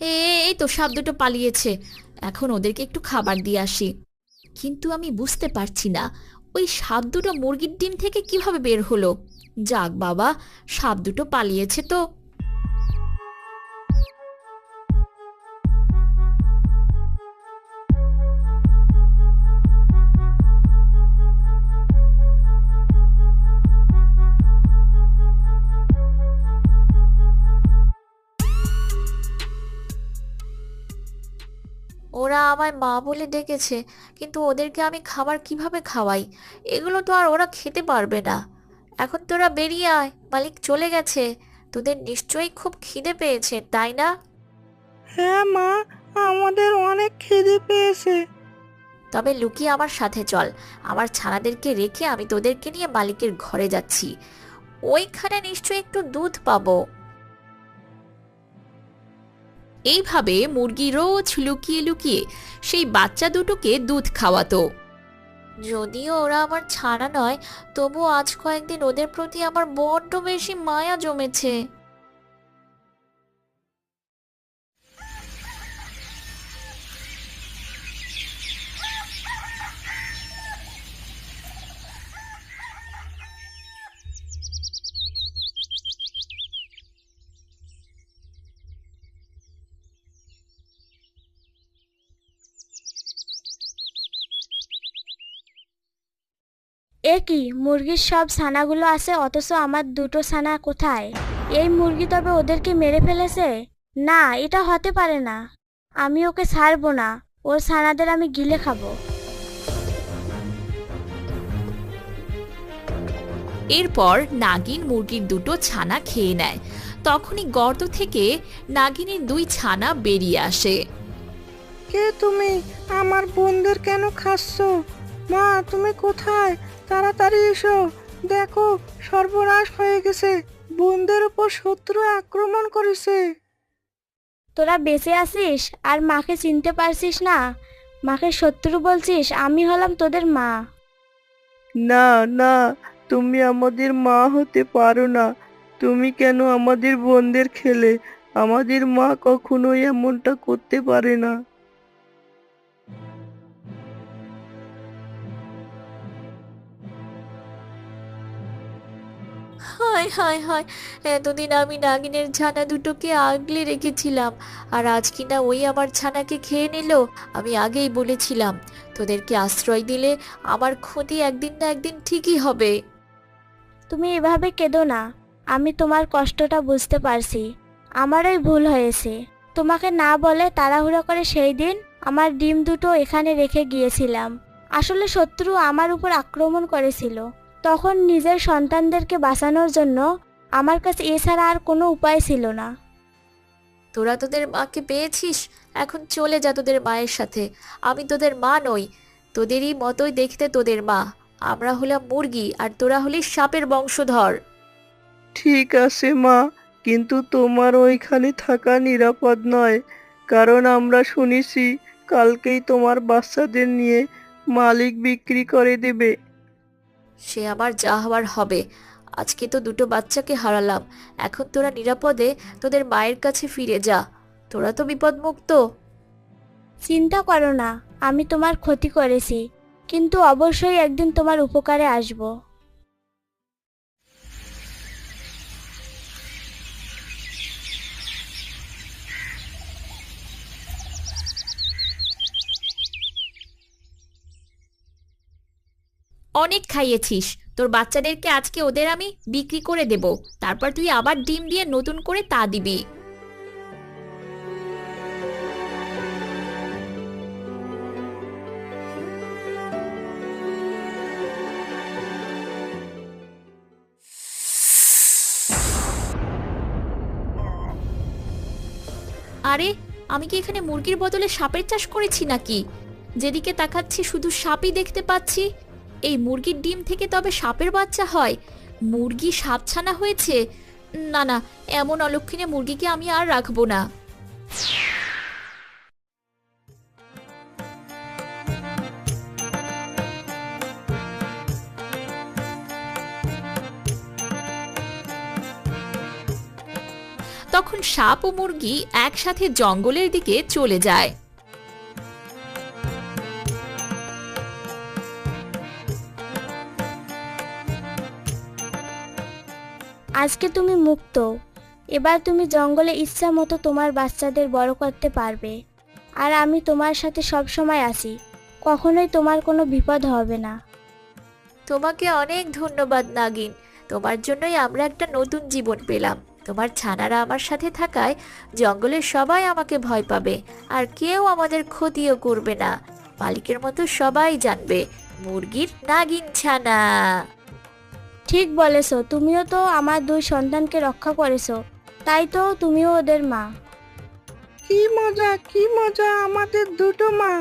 এই তো সাপ দুটো পালিয়েছে। এখন ওদেরকে একটু খাবার দিয়ে আসি। কিন্তু আমি বুঝতে পারছি না ওই সাপ দুটো মুরগির ডিম থেকে কিভাবে বের হলো। যাক বাবা, সাপ দুটো পালিয়েছে তো। ওরা আমায় মা বলে ডেকেছে, কিন্তু ওদেরকে আমি খাবার কিভাবে খাওয়াই? এগুলো তো আর ওরা খেতে পারবে না। এখন তোরা বেরিয়ে আয়, মালিক চলে গেছে। তোদের নিশ্চয়ই খুব খিদে পেয়েছে, তাই না? হ্যাঁ মা, আমাদের অনেক খিদে পেয়েছে। তবে লুকিয়ে আমার সাথে চল। আমার ছানাদেরকে রেখে আমি তোদেরকে নিয়ে মালিকের ঘরে যাচ্ছি। ওইখানে নিশ্চয়ই একটু দুধ পাবো। এইভাবে মুরগি রোজ লুকিয়ে লুকিয়ে সেই বাচ্চা দুটোকে দুধ খাওয়াতো। যদিও ওরা আমার ছানা নয়, তবু আজ কয়েকদিন ওদের প্রতি আমার বড্ড বেশি মায়া জমেছে। এ কি, মুরগির সব ছানাগুলো আছে অথচ আমার দুটো ছানা কোথায়? এই মুরগি তবে ওদেরকে মেরে ফেলেছে? না, এটা হতে পারে না। আমি ওকে ছাড়বো না। ওর ছানাদের আমি গিলে খাবো। এরপর নাগিন মুরগির দুটো ছানা খেয়ে নেয়। তখনই গর্ত থেকে নাগিনের দুই ছানা বেরিয়ে আসে। কে তুমি? আমার বোনদের কেন খাচ্ছ? মা, তুমি কোথায়? তাড়াতাড়ি এসো। দেখো, সর্বনাশ হয়ে গেছে। বোনদের উপর শত্রু আক্রমণ করেছে। তোরা বেঁচে আছিস আর মাকে চিনতে পারছিস না? মাকে শত্রু বলছিস? আমি হলাম তোদের মা। না, না, তুমি আমাদের মা হতে পারো না। তুমি কেন আমাদের বোনদের খেলে? আমাদের মা কখনোই এমনটা করতে পারে না। হায় হায় হায়, এতদিন আমি নাগিনের ছানা দুটোকে আগলে রেখেছিলাম, আর আজ কিনা ওই আমার ছানাকে খেয়ে নিল। আমি আগেই বলেছিলাম, তোদেরকে আশ্রয় দিলে আমার ক্ষতি একদিন না একদিন ঠিকই হবে। তুমি এভাবে কেঁদো না। আমি তোমার কষ্টটা বুঝতে পারছি। আমারই ভুল হয়েছে। তোমাকে না বলে তাড়াহুড়ো করে সেই দিন আমার ডিম দুটো এখানে রেখে গিয়েছিলাম। আসলে শত্রু আমার উপর আক্রমণ করেছিল। তখন নিজের সন্তানদেরকে বাঁচানোর জন্য আমার কাছে এছাড়া আর কোনো উপায় ছিল না। তোরা তোদের মাকে পেয়েছিস, এখন চলে যা তোদের মায়ের সাথে। আমি তোদের মা নই, তোদেরই মতোই দেখতে তোদের মা। আমরা হলাম মুরগি আর তোরা হলি সাপের বংশধর। ঠিক আছে মা, কিন্তু তোমার ওইখানে থাকা নিরাপদ নয়। কারণ আমরা শুনেছি কালকেই তোমার বাচ্চাদের নিয়ে মালিক বিক্রি করে দেবে। সে আমার যা হওয়ার হবে। আজকে তো দুটো বাচ্চাকে হারালাম। এখন তোরা নিরাপদে তোদের মায়ের কাছে ফিরে যা। তোরা তো বিপদমুক্ত। চিন্তা করো না, আমি তোমার ক্ষতি করেছি, কিন্তু অবশ্যই একদিন তোমার উপকারে আসব। অনেক খাইয়েছিস, তোর বাচ্চাদেরকে আজকে ওদের আমি বিক্রি করে দেব। তারপর তুই আবার ডিম দিয়ে নতুন করে তা দিবি। আরে, আমি কি এখানে মুরগির বদলে সাপের চাষ করেছি নাকি? যেদিকে তাকাচ্ছি শুধু সাপই দেখতে পাচ্ছি। এই মুরগির ডিম থেকে তবে সাপের বাচ্চা হয়? মুরগি সাপছানা হয়েছে? না না, এমন অলক্ষণে মুরগিকে আমি আর রাখবো না। তখন সাপ ও মুরগি একসাথে জঙ্গলের দিকে চলে যায়। আজকে তুমি মুক্ত। এবার তুমি জঙ্গলে ইচ্ছা মতো তোমার বাচ্চাদের বড় করতে পারবে। আর আমি তোমার সাথে সব সময় আছি, কখনোই তোমার কোনো বিপদ হবে না। তোমাকে অনেক ধন্যবাদ নাগিন, তোমার জন্যই আমরা একটা নতুন জীবন পেলাম। তোমার ছানারা আমার সাথে থাকায় জঙ্গলের সবাই আমাকে ভয় পাবে, আর কেউ আমাদের ক্ষতিও করবে না। মালিকের মতো সবাই জানবে মুরগির নাগিন ছানা। ঠিক বলেছো, তুমিও তো আমার 2 সন্তানকে রক্ষা করেছো, তাই তো তুমিও ওদের মা। কি মজা, কি মজা, আমাদের দুটো মা।